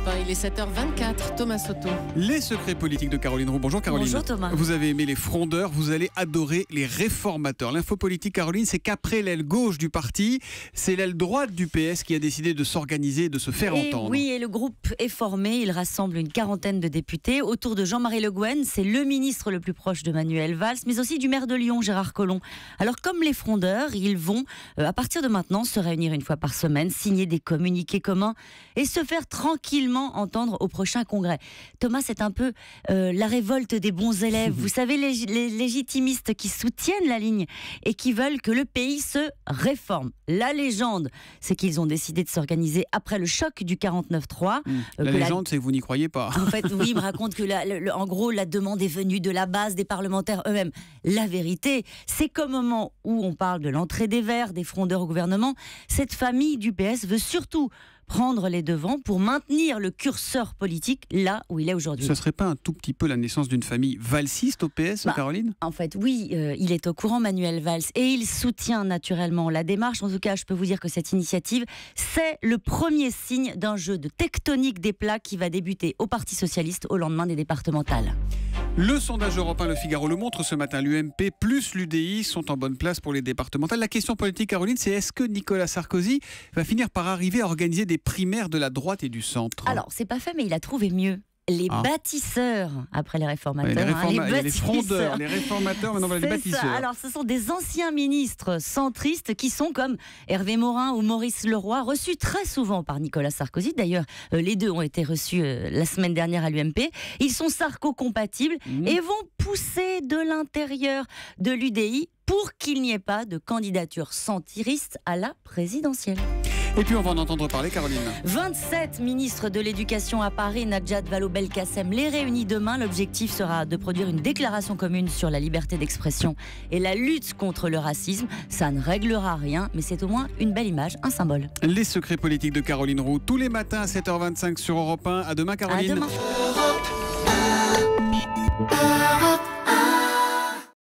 1, il est 7h24, Thomas Soto. Les secrets politiques de Caroline Roux. Bonjour Caroline. Bonjour Thomas. Vous avez aimé les frondeurs, vous allez adorer les réformateurs. L'info politique, Caroline, c'est qu'après l'aile gauche du parti, c'est l'aile droite du PS qui a décidé de s'organiser et de se faire entendre. Oui, et le groupe est formé, il rassemble une quarantaine de députés autour de Jean-Marie Le Guen, c'est le ministre le plus proche de Manuel Valls, mais aussi du maire de Lyon, Gérard Collomb. Alors comme les frondeurs, ils vont, à partir de maintenant, se réunir une fois par semaine, signer des communiqués communs et se faire tranquillement entendre au prochain congrès. Thomas, c'est un peu la révolte des bons élèves. Vous savez, les légitimistes qui soutiennent la ligne et qui veulent que le pays se réforme. La légende, c'est qu'ils ont décidé de s'organiser après le choc du 49-3. La légende, c'est que vous n'y croyez pas. En fait, oui, il me raconte que en gros, la demande est venue de la base des parlementaires eux-mêmes. La vérité, c'est qu'au moment où on parle de l'entrée des Verts, des frondeurs au gouvernement, cette famille du PS veut surtout prendre les devants pour maintenir le curseur politique là où il est aujourd'hui. Ce ne serait pas un tout petit peu la naissance d'une famille valsiste au PS, Caroline ? En fait, oui, il est au courant, Manuel Valls, et il soutient naturellement la démarche. En tout cas, je peux vous dire que cette initiative, c'est le premier signe d'un jeu de tectonique des plaques qui va débuter au Parti Socialiste au lendemain des départementales. Le sondage européen Le Figaro le montre ce matin. L'UMP plus l'UDI sont en bonne place pour les départementales. La question politique, Caroline, c'est est-ce que Nicolas Sarkozy va finir par arriver à organiser des primaires de la droite et du centre ? Alors, c'est pas fait, mais il a trouvé mieux. Les bâtisseurs, après les réformateurs. Les frondeurs, les réformateurs, maintenant les bâtisseurs. Ça. Alors, ce sont des anciens ministres centristes qui sont comme Hervé Morin ou Maurice Leroy, reçus très souvent par Nicolas Sarkozy. D'ailleurs, les deux ont été reçus la semaine dernière à l'UMP. Ils sont sarko-compatibles et vont pousser de l'intérieur de l'UDI pour qu'il n'y ait pas de candidature centriste à la présidentielle. Et puis on va en entendre parler, Caroline. 27 ministres de l'Éducation à Paris, Najat Vallaud-Belkacem, les réunit demain. L'objectif sera de produire une déclaration commune sur la liberté d'expression et la lutte contre le racisme. Ça ne réglera rien, mais c'est au moins une belle image, un symbole. Les secrets politiques de Caroline Roux, tous les matins à 7h25 sur Europe 1. À demain, Caroline. À demain.